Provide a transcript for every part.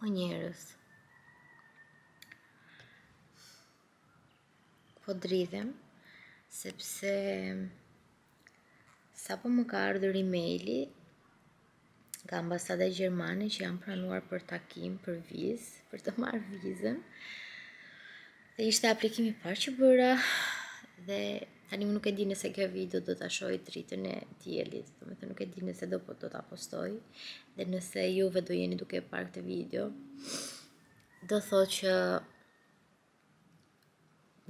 O njerëz, po dridhem, sepse sapo më ka ardhur emaili nga ambasada gjermane që jam pranuar për takim, për vizë, për të marrë vizën. Dhe ishte aplikimi i parë që bëra dhe tani nuk e di nëse kjo video do ta shohë dritën e diellit, domethënë nuk e di nëse do ta postoj, dhe nëse juve do jeni duke parë këtë video, do thotë që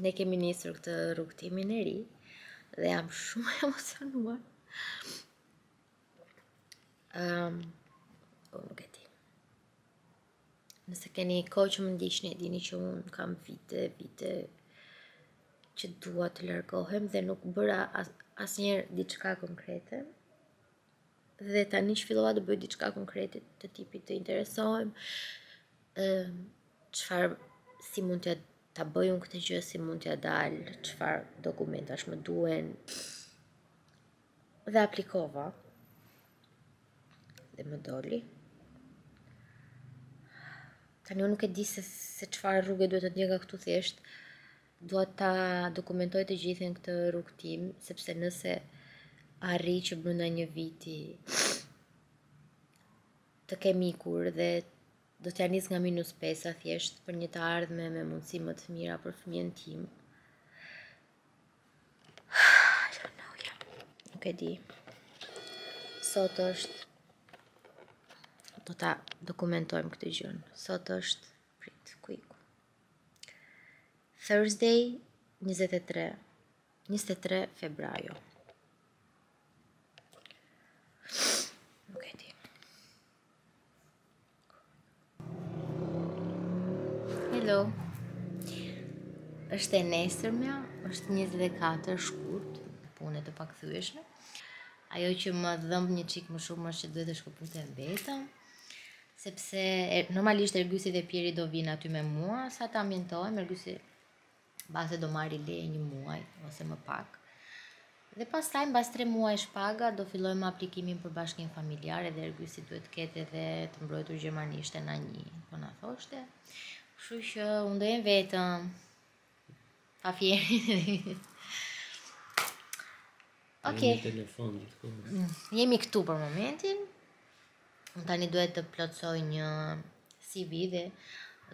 ne kemi nisur këtë rrugtimin e ri dhe jam shumë emocionuar. Nuk e di. Nëse keni kohë që më ndiqni, e dini që unë kam vite që dua të largohem dhe nuk bëra asnjëherë diçka konkrete. Dhe tani që fillova të bëj diçka konkrete të tipit të interesohem, si mund ta bëj unë këtë gjë, si mund t'ja dal, çfarë dokumentash më duhen. Dhe aplikova. Dhe më doli. Tani unë nuk e di se çfarë rrugë duhet të ndjej nga këtu, thjesht dua ta dokumentoj të gjithën këtë rrugtim, sepse nëse arri që brenda një viti të kem ikur dhe do t'ja nis nga -5 thjesht për një të ardhme me mundësi më të mira për fëmijën tim. I don't know, nuk e di. Sot është, do ta dokumentojmë këtë gjën. Sot është, ku iku? Thursday, 23 febbrajo. Nuk e di. Hello. Është e nesërmja, është 24 shkurt, punë të pakthyeshme. Ajo që më dhëmb një çik më shumë është që duhet të shkëputem vetëm, sepse normalisht Ergysi dhe Pieri do vinë aty me mua, sa ta ambientohem. Ergysi base do marri leje një muaj ose më pak. Dhe pastaj mbas 3 muaj shpaga do fillojmë aplikimin për bashkim familjar, dhe Ergysi duhet të ketë edhe të mbrojtur gjermanisht na një, po na thoshte. Kështu që unë do jem vetëm pa Fierin. Okej. Jemi këtu për momentin. Unë tani duhet të plotësoj një CV dhe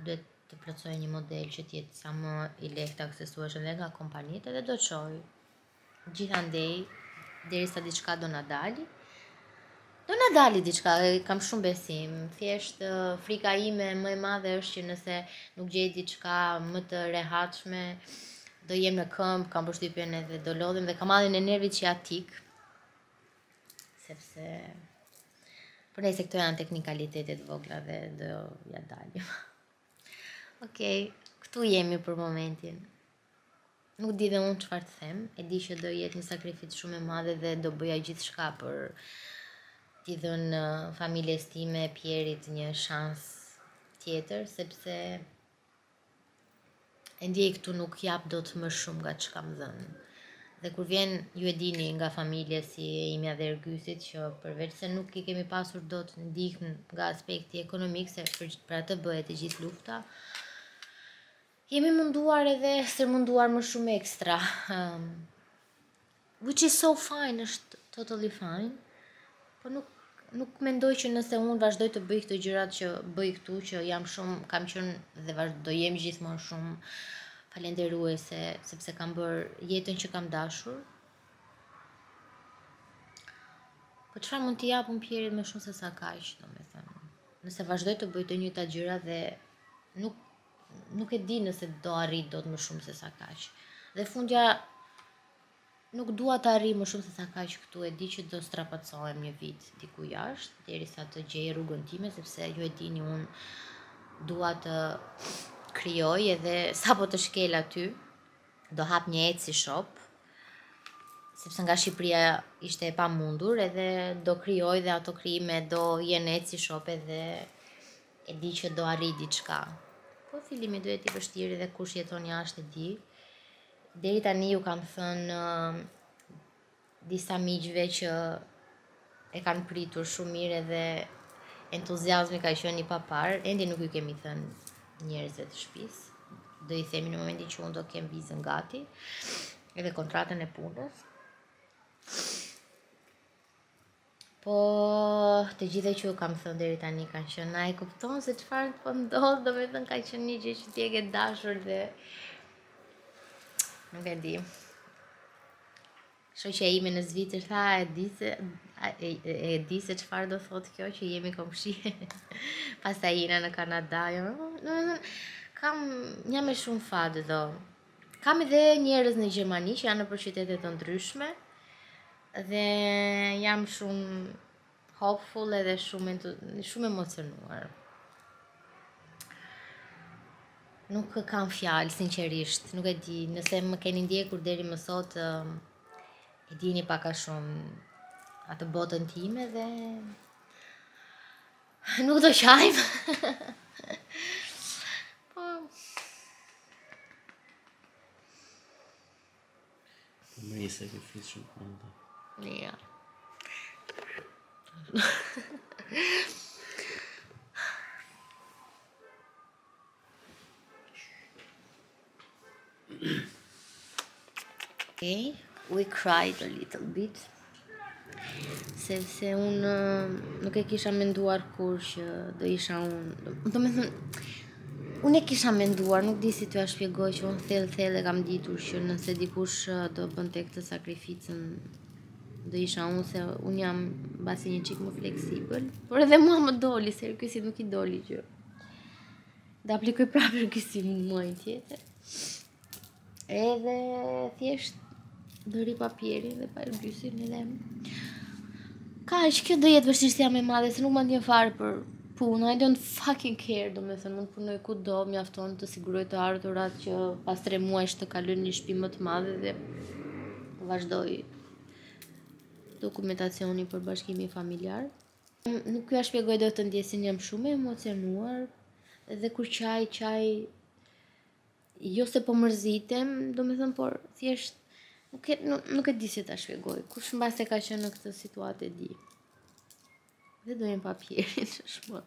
duhet të plotësoj një model që t'jetë sa më i lehtë të aksesueshëm dhe nga kompanitë, dhe do të shoh. Gjithandej, derisa diçka do na dali. Do na dali diçka, kam shumë besim. Thjesht frika ime më e madhe është që nëse nuk gjej diçka më të rehatshme, do jem në këmbë, kam përshtypjen edhe do lodhem dhe kam marrën e nervit që ja tik. Sepse por nëse këto janë teknikalitetet vogla dhe do ja dalim. Okej, këtu jemi për momentin. Nuk di dhe unë çfarë të them, e di që do jetë një sakrificë shumë e madhe dhe do bëja gjithçka për t'i dhënë familjes time, Pierit, një shans tjetër, sepse e ndjej këtu nuk jap dot më shumë nga çka më dhën. Dhe kur vjen, ju e dini, nga familje si e imja dhe Ergysit, që përveç se nuk i kemi pasur dot ndihmë nga aspekti ekonomik, se për atë bëhet e gjithë lufta, jemi munduar edhe sërmunduar më shumë ekstra. Which is so fine, është totally fine. Po nuk mendoj që nëse unë vazhdoj të bëj këto gjërat që bëj këtu, që kam qenë dhe do jem gjithmonë shumë falenderuese, sepse kam bërë jetën që kam dashur. Po çfarë mund t'i jap unë Pierit më shumë se sa kaq, domethënë. Nëse vazhdoj të bëj të njëjta gjëra dhe nuk e di nëse do arrit dot më shumë se sa kaq. Dhe fundja nuk dua të arrij më shumë se sa kaq këtu, e di që do strapacohem një vit diku jashtë, derisa të gjej rrugën time, sepse ju e dini, unë dua të krijoj, edhe sapo të shkel aty, do hap një Etsy shop, sepse nga Shqipëria ishte e pamundur, edhe do krijoj dhe ato krijime do jenë Etsy shop, edhe e di që do arrij diçka. Po fillimi duhet i vështirë dhe kush jeton jashtë e di. Deri tani ju kam thënë disa miqve që e kanë pritur shumë mirë, edhe entuziazmi ka qenë i papar, ende nuk ju kemi thënë njerëzve të shtëpisë. Do i themi në momentin që unë do kem vizën gati, edhe kontratën e punës. Po të gjitha që u kam thënë deri tani kanë qenë, na e kupton se çfarë po ndodh, domethënë ka qenë një gjë që ti e ke dashur dhe nuk e di. Shoqja ime në Zvicër tha, e di se çfarë do thotë kjo që jemi komshi. Pastaj jena në Kanada. Jam me shumë fat do. Kam edhe njerëz në Gjermani që janë nëpër qytete të ndryshme dhe jam shumë hopeful edhe shumë emocionuar. Nuk kam fjalë, sinqerisht, nuk e di, nëse më keni ndjekur deri më sot, e dini pak a shumë atë botën time dhe nuk do qajmë. Po... Më i sakrifis shumë punta. Ja. Okay, we cried a little bit. Sepse unë nuk e kisha menduar kur që do isha unë. Do me thënë, unë e kisha menduar, nuk di si t'ja shpjegoj që unë thellë e kam ditur që nëse dikush do bënte këtë sakrificën, do isha unë, se unë jam basi një qik më fleksibël. Por edhe mua më doli, se rëkysi nuk i doli që da aplikoj prapë rëkysi në muaj tjetër. Edhe thjesht do ri papierin dhe pa rëkysin edhe... Kaq, kjo do jetë vështirësia më e madhe, se nuk më ndjen fare për punë. I don't fucking care, do me thënë, mund punoj kudo, mjafton të siguroj të ardhurat që pas 3 muajsh të kalojnë një shtëpi më të madhe dhe vazhdoj dokumentacioni për bashkimin familjar. Nuk ja shpjegoj dot të ndjesin, jam shumë e emocionuar dhe kur qaj, jo se po mërzitem, do me thënë, por thjesht nuk e di si ta shpjegoj. Kush mbas e ka qenë në këtë situatë e di. Dhe do jem papierin që shmo.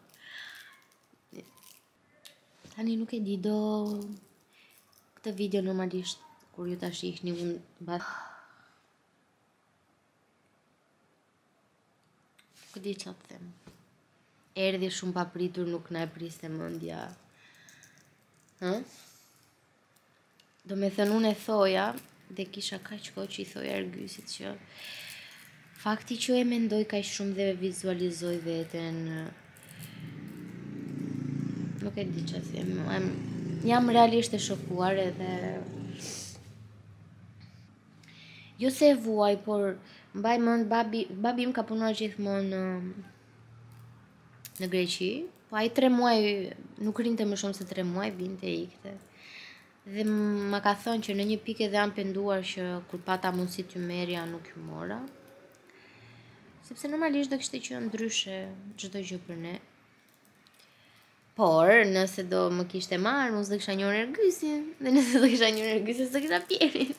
Tani nuk e di, do... Këtë video normalisht, kur ju ta shihni, unë mbas... Nuk di që të them. Erdhi shumë papritur, nuk na e priste mendja. Do me thënë, unë e thoja, dhe kisha kaq kohë që i thoja Ergysit që fakti që e mendoj kaq shumë dhe vizualizoj veten, nuk e di çfarë them, jam realisht e shokuar edhe jo se e vuaj, por mbaj mend babi im ka punuar gjithmonë në Greqi, po ai 3 muaj nuk rinte më shumë se 3 muaj, vinte e ikte. Dhe ma ka thënë që në një pikë edhe jam penduar që kur pata mundësi t'ju merja nuk ju mora. Sepse normalisht do kishte qenë ndryshe çdo gjë për ne. Por nëse do më kishte marrë, unë s'do kisha njohur Ergysin, dhe nëse do kisha njohur Ergysin, s'do kisha Pierin.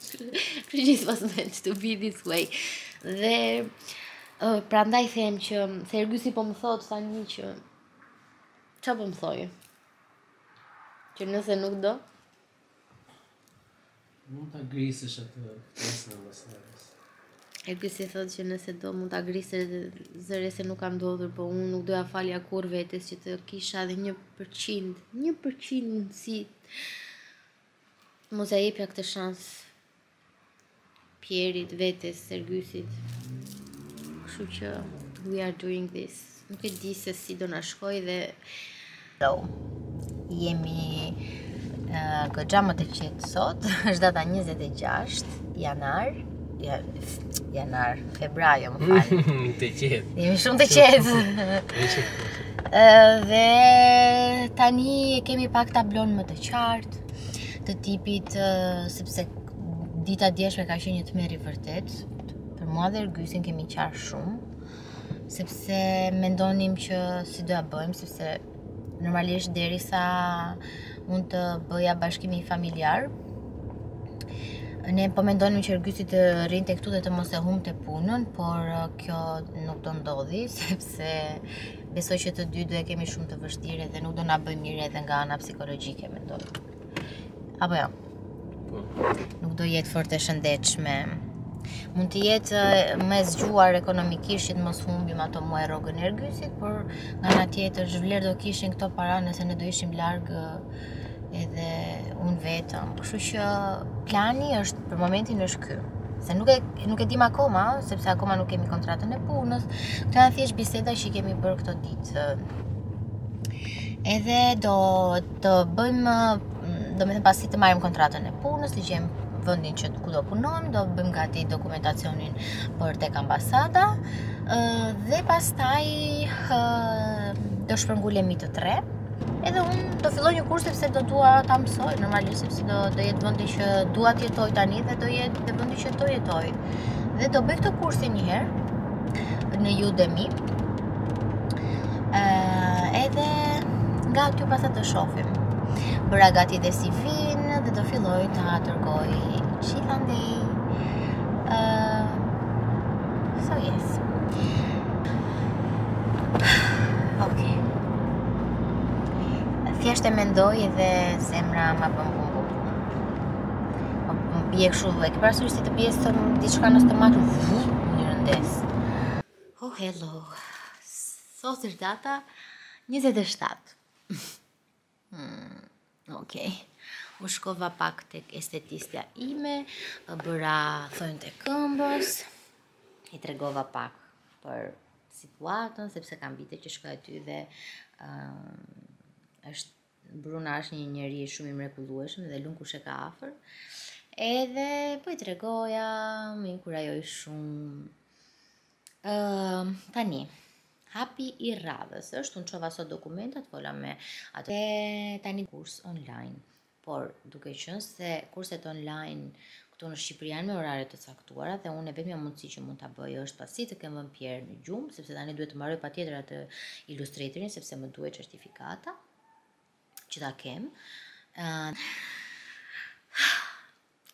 It was meant to be this way. Dhe prandaj them që se Ergysi po më thot tani që çfarë po më thojë? Që nëse nuk do, mund ta grisësh atë pjesën e ambassadës. Ergysi thotë që nëse do mund ta grisë zëre se nuk ka ndodhur, po unë nuk doja falja kur vetes që të kisha edhe 1% mundësi mos ja jepja këtë shans Pierit, vetes, Ergysit. Kështu që we are doing this. Nuk e di se si do na shkoj dhe jemi goxha më të qetë sot, është data 26 janar, februar, më falë. Të qetë. Jemi shumë të qetë. Dhe tani kemi pak tablon më të qartë, të tipit, sepse dita djeshme ka qenë një tmerr i vërtet. Për mua dhe Ergysin kemi qarë shumë, sepse mendonim që si doja bëjmë, sepse normalisht derisa mund të bëja bashkimin familjar, ne po mendonim që Ergysi të rrinte këtu dhe të mos e humbte punën, por kjo nuk do ndodhi, sepse besoj që të dy do e kemi shumë të vështirë dhe nuk do na bëjmë mirë edhe nga ana psikologjike, mendoj. Apo jo? Po. Nuk do jetë fort e shëndetshme. Mund të jetë më e zgjuar ekonomikisht që të mos humbim ato muaj rrogën e Ergysit, por nga ana tjetër vlerë do kishin këto para nëse ne do ishim larg edhe unë vetëm. Kështu që plani është për momentin është ky. Se nuk e dim akoma, sepse akoma nuk kemi kontratën e punës. Këto janë thjesht biseda që kemi bërë këto ditë. Edhe do të bëjmë, domethënë pasi të marrim kontratën e punës, të gjejmë vendin që ku do punojmë, do bëjmë gati dokumentacionin për tek ambasada dhe pastaj do shpërngulemi të tre. Edhe unë do filloj një kurs sepse do dua ta mësoj, normalisht sepse do jetë vendi që dua të jetoj tani dhe do jetë vendi që do jetoj. Dhe do bëj këtë kursin një herë në Udemy. Edhe nga aty pastaj të shohim. Bëra gati dhe CV-n dhe do filloj ta dërgoj gjithandej. So yes. Okay. Thjesht e mendoj dhe zemra ma bën bum. Më bie kështu, e ke parasysh si të bie diçka në stomak një rëndes. Oh hello. Sot është data 27. Okej. U shkova pak tek estetistja ime, bëra thonjën të këmbës, i tregova pak për situatën, sepse kam vite që shkoj aty dhe Bruna është një njeri shumë i mrekullueshëm dhe lun kush e ka afër. Edhe po i tregoja, më inkurajoj shumë. Tani, hapi i radhës është, unë çova sot dokumentat, fola me atë tani kurs online. Por duke qenë se kurset online këtu në Shqipëri janë me orare të caktuara dhe unë vetëm mundësi që mund ta bëj është pasi të kem vënë pjerë në gjumë, sepse tani duhet të mbaroj patjetër atë Illustratorin sepse më duhet certifikata që ta kem.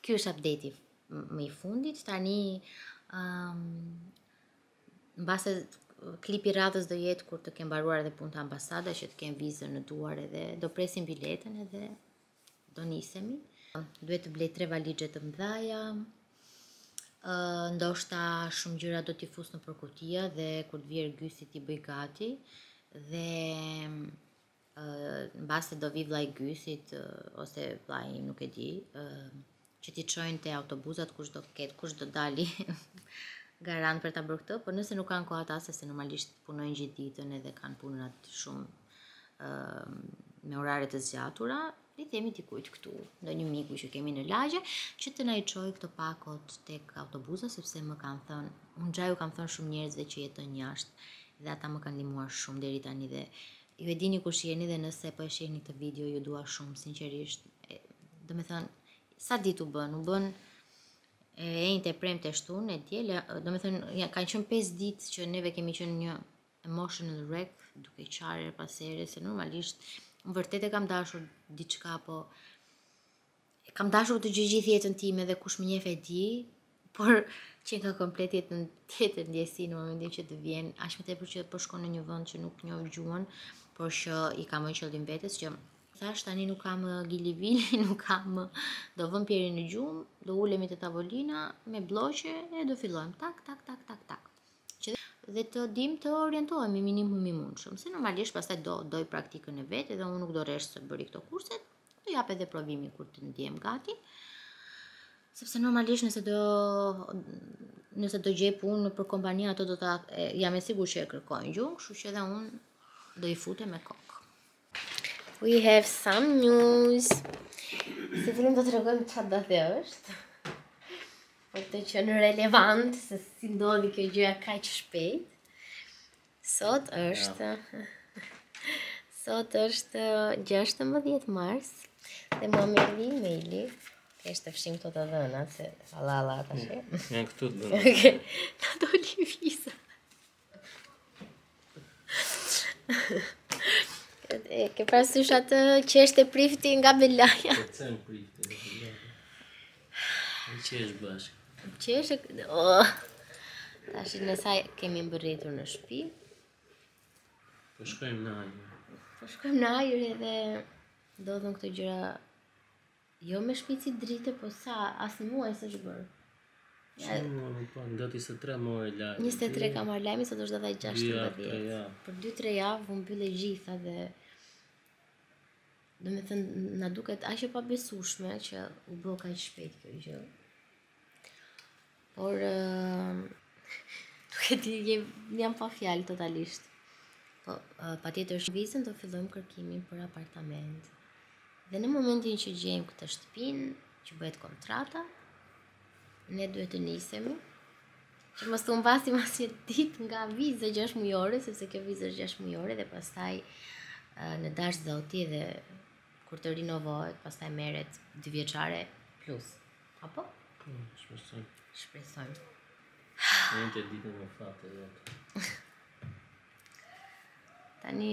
Ky është update-i më i fundit. Tani mbase klipi radhës do jetë kur të kem mbaruar edhe punët e ambasada, që të kem vizën në duar edhe do presim biletën edhe do nisemi. Duhet të blej 3 valixhe të mëdhaja. Ndoshta shumë gjëra do t'i fus në përkutia dhe kur të vi Ergysi t'i bëj gati dhe mbase do vi vllai Gysit ose vllai nuk e di, që t'i çojnë te autobusat kush do dali garant për ta bërë këtë, por nëse nuk kanë kohë ata se normalisht punojnë gjithë ditën edhe kanë punat shumë me orare të zgjatura, i themi dikujt këtu, ndonjë miku që kemi në lagje, që të na i çojë këto pakot tek autobusa, sepse më kanë thënë, unë gjaju kam thënë shumë njerëzve që jetojnë jashtë dhe ata më kanë ndihmuar shumë deri tani dhe ju e dini kush jeni dhe nëse po e shihni këtë video ju dua shumë sinqerisht. Do me thënë, sa ditë u bën e njëjtë e premte shtunë e diel, do me thënë kanë qenë 5 ditë që neve kemi qenë një emotional wreck, duke qarë pas here, se normalisht unë vërtet e kam dashur diçka, po kam dashur të gjithë jetën time dhe kush më njeh e di, por që nga komplet jetën tjetër ndjesi në momentin që të vjen, aq më tepër që po shkon në një vend që nuk njoh gjuhën, por që i kam një qëllim vetes që thash tani nuk kam gili-vili, nuk kam, do vëm pjerin në gjumë, do ulemi te tavolina me bloqe e do fillojmë tak tak tak tak tak. Dhe të dim të orientohemi minimum i mundshëm, se normalisht pastaj doj praktikën e vet dhe unë nuk do rresh të bëri këto kurset, do jap edhe provimin kur të ndjem gati. Sepse normalisht nëse do gjej punë për kompani, ato do ta jam e sigurt që e kërkojnë gjuhën, kështu që edhe unë do i futem me kokë. We have some news. Se fillim do të tregojmë çfarë dati është. Për të qenë relevant se si ndodhi kjo gjëja kaq shpejt. Sot është 16 mars dhe më merri maili. Kesh të fshim këto të dhënat se Allah tash. Janë këtu të dhënat. Okej. Na doli viza. Ke parasysh atë që është e prifti nga Belaja? Pse më prifti? Që është bashkë? Që është... Tash në saj kemi mbërritur në shtëpi. Po shkojmë në ajër. Po shkojmë në ajër edhe ndodhen këto gjëra jo me shpici drite, po sa as në muaj s'është bërë. Po, ndoti se 3 muaj lajmi. 23 ka marrë lajmi, sot është data 16. 3 javë. Për 2-3 javë u mbyllë e gjitha dhe do me thënë na duket aq e pabesueshme që u bë kaq shpejt kjo gjë. Por nuk e di, jam pa fjalë totalisht. Po, patjetër shvizën do fillojmë kërkimin për apartament. Dhe në momentin që gjejmë këtë shtëpinë, që bëhet kontrata, ne duhet të nisemi, që mos të humbasim asnjë ditë nga viza 6 mujore, sepse kjo vizë është 6 mujore dhe pastaj në dash zoti dhe kur të rinovohet, pastaj merret 2 vjeçare plus. Apo? Po, shpresoj. Shpresojmë. Në të ditën më fatë jote. Tani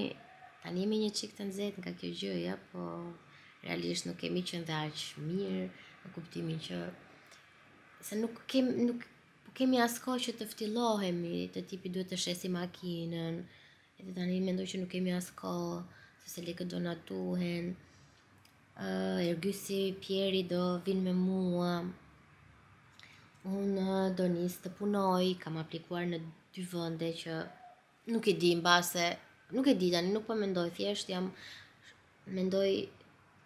jemi një çik të nxehtë nga kjo gjë, ja, po realisht nuk kemi qenë dhe aq mirë, në kuptimin që se nuk kemi as kohë që të ftillohemi, të tipi duhet të shesim makinën, edhe tani mendoj që nuk kemi as kohë, se lekët do na duhen. Ergysi Pieri do vinë me mua. Unë do nis të punoj, kam aplikuar në 2 vende që nuk e di mbase, nuk e di tani, nuk po mendoj, thjesht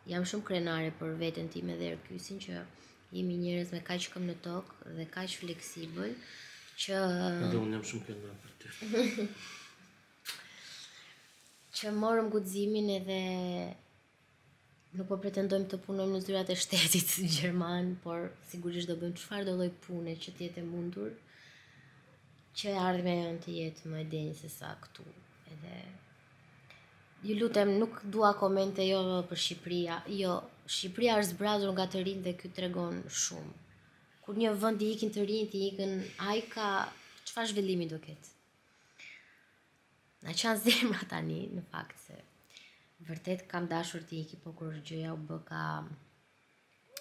jam shumë krenare për veten time dhe Ergysin që jemi njerëz me kaq këmbë në tokë dhe kaq fleksibël që Edhe unë jam shumë krenare për ty. Që morëm guximin edhe nuk po pretendojmë të punojmë në zyrat e shtetit gjerman, por sigurisht do bëjmë çfarë do lloj pune që të jetë e mundur, që ardhmja jonë të jetë më e denjë se sa këtu. Edhe ju lutem, nuk dua komente jo për Shqipëria. Jo, Shqipëria është zbrazur nga të rinjtë dhe ky tregon shumë. Kur një vend i ikin të rinjtë, i ikën ai ka çfarë zhvillimi do ketë. Na qan zemra tani në fakt se vërtet kam dashur të iki, po kur gjëja u bë ka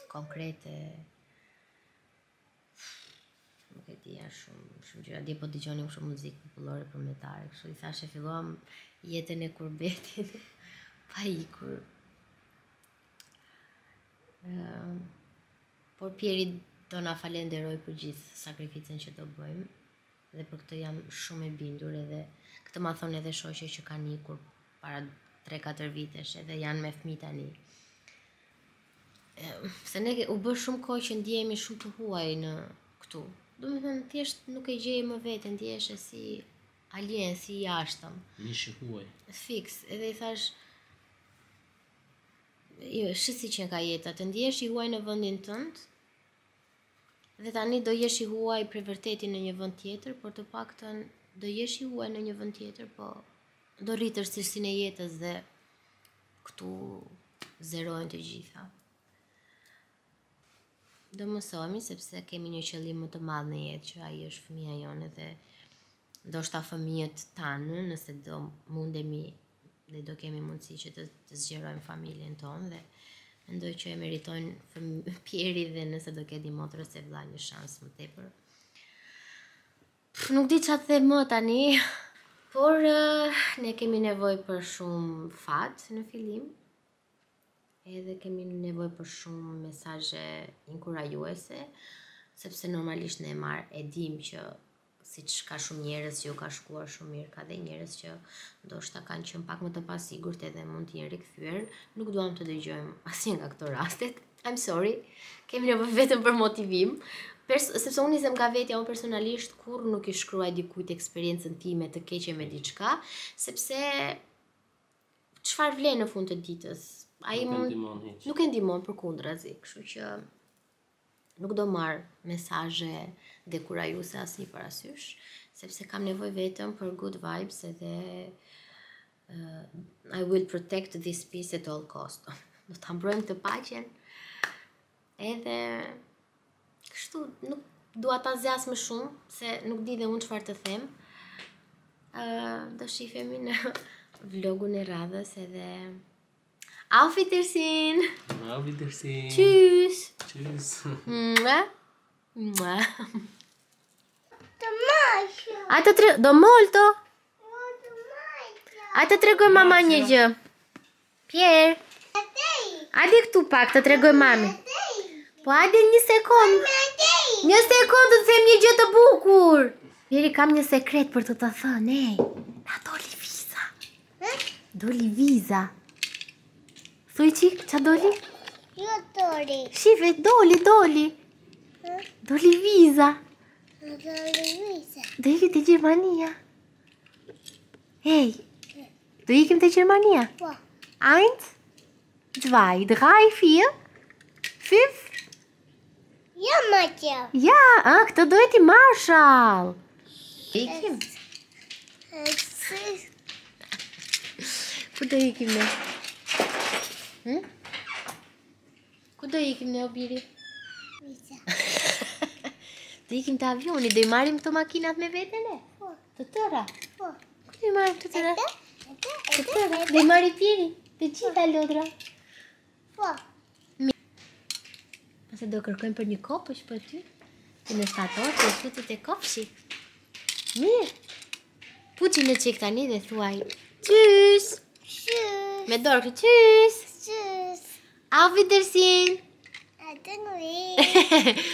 konkrete, nuk e di, shumë gjëra. Dje po dëgjonim shumë muzikë popullore kombëtare, kështu i thashë filluam jetën e kurbetit pa ikur. Por Pieri do na falenderoj për gjithë sakrificën që do bëjmë dhe për këtë jam shumë e bindur, edhe këtë ma thonë edhe shoqe që kanë ikur para 3-4 vitesh edhe janë me fëmijë tani. Se ne u bë shumë kohë që ndjehemi shumë të huaj në këtu. Do me thënë, thjesht nuk e gjej më veten, ndjeheshe si alien, si jashtëm. Mishi huaj. Fix, edhe i thash, jo, si që ka jeta, të ndjesh i huaj në vendin tënd, dhe tani do jesh i huaj për vërtetin në një vend tjetër, por të paktën do jesh i huaj në një vend tjetër, po do rritësh cilësinë e jetës dhe këtu zerohen të gjitha. Do mësohemi sepse kemi një qëllim më të madh në jetë, që ai është fëmia jonë dhe ndoshta fëmijët tanë, nëse do mundemi dhe do kemi mundësi që të zgjerojmë familjen tonë, dhe mendoj që e meritojnë Pieri dhe nëse do ketë motrë ose vëlla një shans më tepër. Nuk di çfarë të them më tani, por ne kemi nevojë për shumë fat në fillim. Edhe kemi nevojë për shumë mesazhe inkurajuese, sepse normalisht ne e dim që siç ka shumë njerëz që ju ka shkuar shumë mirë, ka dhe njerëz që ndoshta kanë qenë pak më të pasigurt edhe mund të jenë rikthyer. Nuk duam të dëgjojmë asnjë nga këto rastet. I'm sorry. Kemi nevojë vetëm për motivim, sepse unë nisem nga vetja, unë personalisht kur nuk i shkruaj dikujt eksperiencën time të keqe me diçka, sepse çfarë vlen në fund të ditës? Ai nuk e ndihmon, përkundrazi, kështu që nuk do marr mesazhe dekurajuese asnjë parasysh, sepse kam nevojë vetëm për good vibes edhe I will protect this peace at all cost. Do ta mbrojmë të paqen. Edhe kështu, nuk dua ta zgjas më shumë, se nuk di dhe unë çfarë të them. Do shifemi në vlogun e radhës edhe Auf Wiedersehen! Auf Wiedersehen! Tschüss! Tschüss! Mua! Mua! Tomato! Do molto! Molto A të tregoj mama një gjë. Pierre, hajde këtu pak të tregoj mami. Po hajde një sekond. Një sekond të të them një gjë të bukur. Pierre, kam një sekret për të të thënë, na doli viza. Doli viza. Thuj qik, qa doli? Jo doli. Shive, doli. Doli viza. Doli viza. Do ikim të Gjermania. Hey, do ikim të Gjermania. Po. 1, 2, 3, 4, 5. Jo më që. Ja, këtë do e ti Marshall. Ikim? Ku do ikim ne? Ku do ikim ne, o biri? Viza. Do ikim të avioni, do i marim këto makinat me vete ne? Po. Të tëra? Po. Ku do i marim të tëra? Ete. Të tëra? Do i marim Piri? Të gjitha lodra? Po. Ase do kërkojmë për një kopësh për ty? Të në shtator, të futet e kopshi. Mirë. Puqi në qik tani dhe thuaj Qys! Tschüss. Me dorë qys! Tschüss. Auf Wiedersehen! Adeus.